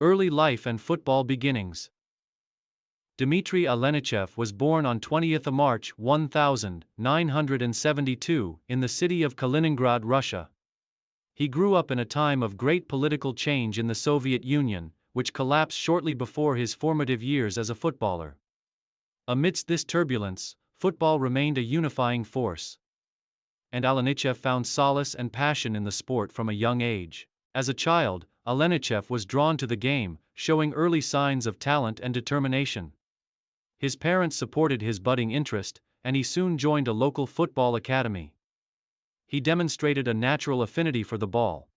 Early life and football beginnings. Dmitri Alenichev was born on 20th March 1972 in the city of Kaliningrad, Russia. He grew up in a time of great political change in the Soviet Union, which collapsed shortly before his formative years as a footballer. Amidst this turbulence, football remained a unifying force, and Alenichev found solace and passion in the sport from a young age. As a child, Alenichev was drawn to the game, showing early signs of talent and determination. His parents supported his budding interest, and he soon joined a local football academy. He demonstrated a natural affinity for the ball,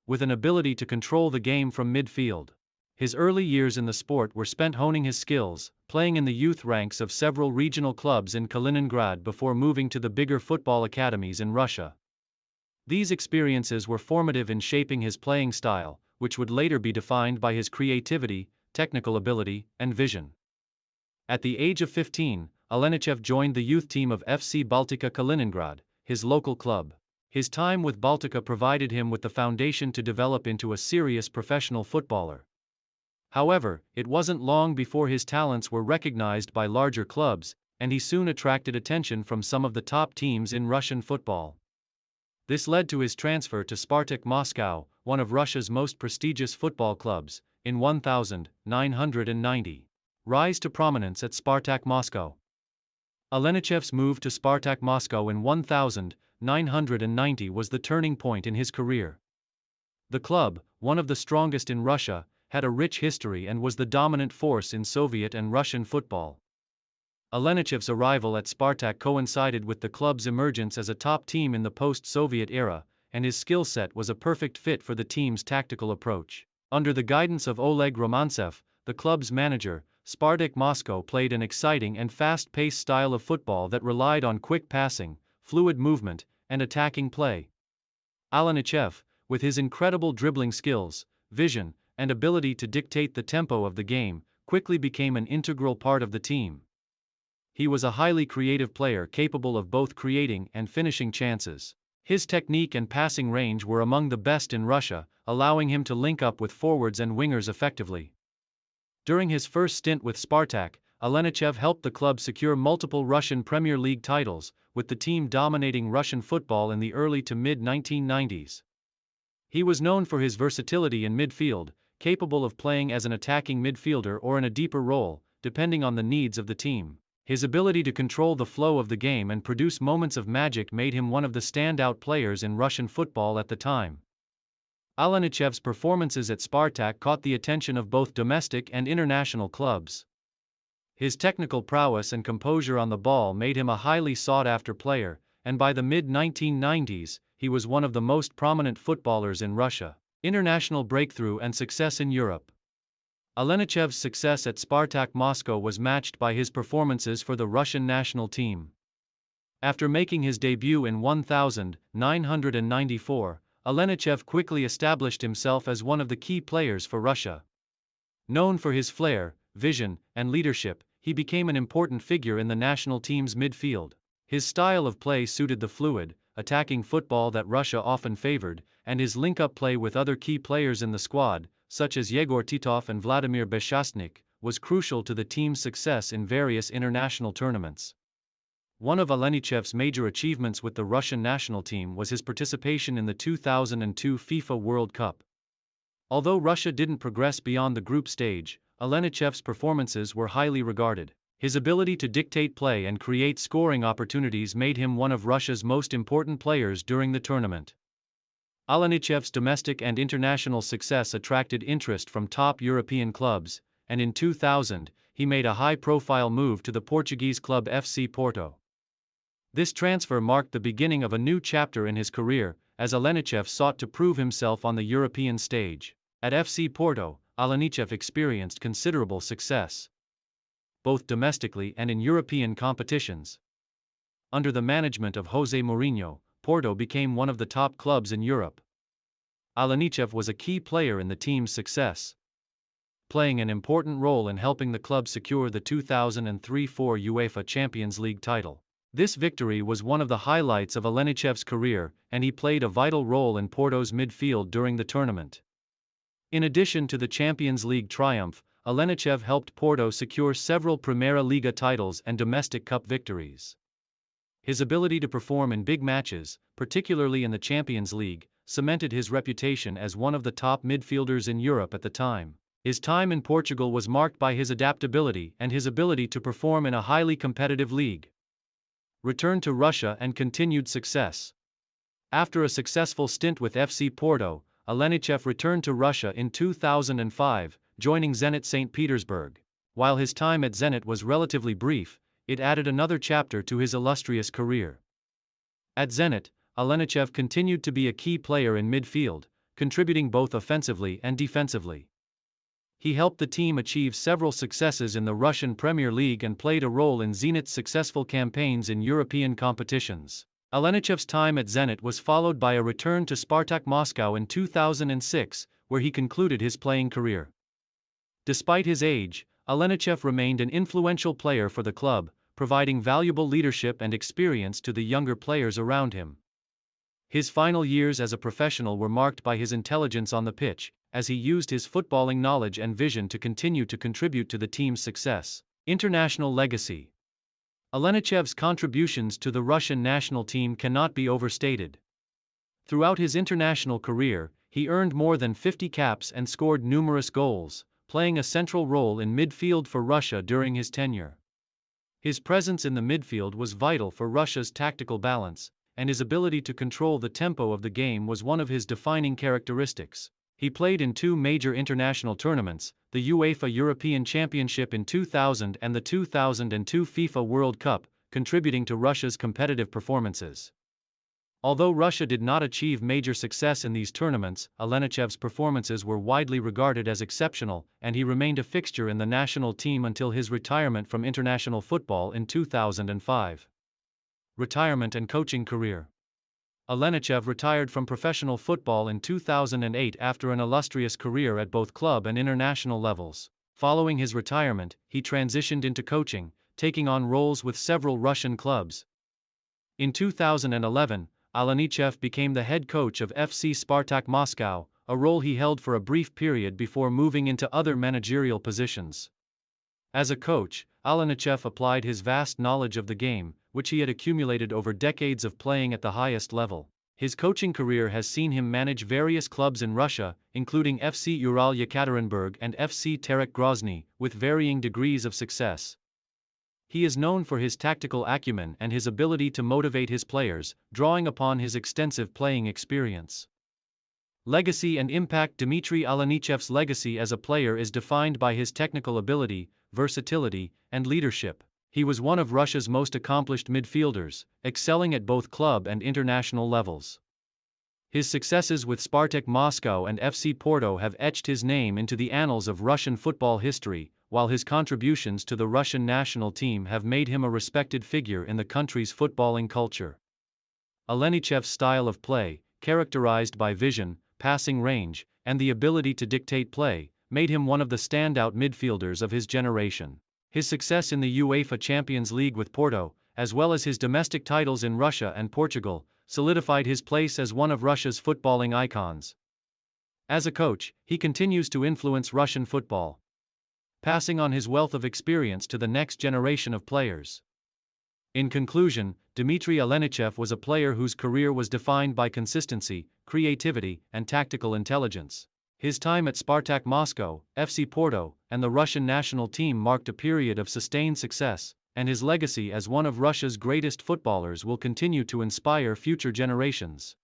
with an ability to control the game from midfield. His early years in the sport were spent honing his skills, playing in the youth ranks of several regional clubs in Kaliningrad before moving to the bigger football academies in Russia. These experiences were formative in shaping his playing style, which would later be defined by his creativity, technical ability, and vision. At the age of 15, Alenichev joined the youth team of FC Baltika Kaliningrad, his local club. His time with Baltika provided him with the foundation to develop into a serious professional footballer. However, it wasn't long before his talents were recognized by larger clubs, and he soon attracted attention from some of the top teams in Russian football. This led to his transfer to Spartak Moscow, one of Russia's most prestigious football clubs, in 1990. Rise to prominence at Spartak Moscow. Alenichev's move to Spartak Moscow in 1990 was the turning point in his career. The club, one of the strongest in Russia, had a rich history and was the dominant force in Soviet and Russian football. Alenichev's arrival at Spartak coincided with the club's emergence as a top team in the post-Soviet era, and his skill set was a perfect fit for the team's tactical approach. Under the guidance of Oleg Romantsev, the club's manager, Spartak Moscow played an exciting and fast-paced style of football that relied on quick passing, fluid movement, and attacking play. Alenichev, with his incredible dribbling skills, vision, and ability to dictate the tempo of the game, quickly became an integral part of the team. He was a highly creative player capable of both creating and finishing chances. His technique and passing range were among the best in Russia, allowing him to link up with forwards and wingers effectively. During his first stint with Spartak, Alenichev helped the club secure multiple Russian Premier League titles, with the team dominating Russian football in the early to mid-1990s. He was known for his versatility in midfield, capable of playing as an attacking midfielder or in a deeper role, depending on the needs of the team. His ability to control the flow of the game and produce moments of magic made him one of the standout players in Russian football at the time. Alenichev's performances at Spartak caught the attention of both domestic and international clubs. His technical prowess and composure on the ball made him a highly sought-after player, and by the mid-1990s, he was one of the most prominent footballers in Russia. International breakthrough and success in Europe. Alenichev's success at Spartak Moscow was matched by his performances for the Russian national team. After making his debut in 1994, Alenichev quickly established himself as one of the key players for Russia. Known for his flair, vision, and leadership, he became an important figure in the national team's midfield. His style of play suited the fluid, attacking football that Russia often favored, and his link-up play with other key players in the squad, such as Yegor Titov and Vladimir Beshastnik, was crucial to the team's success in various international tournaments. One of Alenichev's major achievements with the Russian national team was his participation in the 2002 FIFA World Cup. Although Russia didn't progress beyond the group stage, Alenichev's performances were highly regarded. His ability to dictate play and create scoring opportunities made him one of Russia's most important players during the tournament. Alenichev's domestic and international success attracted interest from top European clubs, and in 2000, he made a high-profile move to the Portuguese club FC Porto. This transfer marked the beginning of a new chapter in his career, as Alenichev sought to prove himself on the European stage. At FC Porto, Alenichev experienced considerable success, both domestically and in European competitions. Under the management of José Mourinho, Porto became one of the top clubs in Europe. Alenichev was a key player in the team's success, playing an important role in helping the club secure the 2003-04 UEFA Champions League title. This victory was one of the highlights of Alenichev's career, and he played a vital role in Porto's midfield during the tournament. In addition to the Champions League triumph, Alenichev helped Porto secure several Primera Liga titles and domestic cup victories. His ability to perform in big matches, particularly in the Champions League, cemented his reputation as one of the top midfielders in Europe at the time. His time in Portugal was marked by his adaptability and his ability to perform in a highly competitive league. Return to Russia and continued success. After a successful stint with FC Porto, Alenichev returned to Russia in 2005, joining Zenit St. Petersburg. While his time at Zenit was relatively brief, it added another chapter to his illustrious career. At Zenit, Alenichev continued to be a key player in midfield, contributing both offensively and defensively. He helped the team achieve several successes in the Russian Premier League and played a role in Zenit's successful campaigns in European competitions. Alenichev's time at Zenit was followed by a return to Spartak Moscow in 2006, where he concluded his playing career. Despite his age, Alenichev remained an influential player for the club, providing valuable leadership and experience to the younger players around him. His final years as a professional were marked by his intelligence on the pitch, as he used his footballing knowledge and vision to continue to contribute to the team's success. International legacy. Alenichev's contributions to the Russian national team cannot be overstated. Throughout his international career, he earned more than 50 caps and scored numerous goals, playing a central role in midfield for Russia during his tenure. His presence in the midfield was vital for Russia's tactical balance, and his ability to control the tempo of the game was one of his defining characteristics. He played in two major international tournaments, the UEFA European Championship in 2000 and the 2002 FIFA World Cup, contributing to Russia's competitive performances. Although Russia did not achieve major success in these tournaments, Alenichev's performances were widely regarded as exceptional, and he remained a fixture in the national team until his retirement from international football in 2005. Retirement and coaching career. Alenichev retired from professional football in 2008 after an illustrious career at both club and international levels. Following his retirement, he transitioned into coaching, taking on roles with several Russian clubs. In 2011, Alenichev became the head coach of FC Spartak Moscow, a role he held for a brief period before moving into other managerial positions. As a coach, Alenichev applied his vast knowledge of the game, which he had accumulated over decades of playing at the highest level. His coaching career has seen him manage various clubs in Russia, including FC Ural Yekaterinburg and FC Terek Grozny, with varying degrees of success. He is known for his tactical acumen and his ability to motivate his players, drawing upon his extensive playing experience. Legacy and impact. Dmitri Alenichev's legacy as a player is defined by his technical ability, versatility, and leadership. He was one of Russia's most accomplished midfielders, excelling at both club and international levels. His successes with Spartak Moscow and FC Porto have etched his name into the annals of Russian football history, while his contributions to the Russian national team have made him a respected figure in the country's footballing culture. Alenichev's style of play, characterized by vision, passing range, and the ability to dictate play, made him one of the standout midfielders of his generation. His success in the UEFA Champions League with Porto, as well as his domestic titles in Russia and Portugal, solidified his place as one of Russia's footballing icons. As a coach, he continues to influence Russian football, passing on his wealth of experience to the next generation of players. In conclusion, Dmitri Alenichev was a player whose career was defined by consistency, creativity, and tactical intelligence. His time at Spartak Moscow, FC Porto, and the Russian national team marked a period of sustained success, and his legacy as one of Russia's greatest footballers will continue to inspire future generations.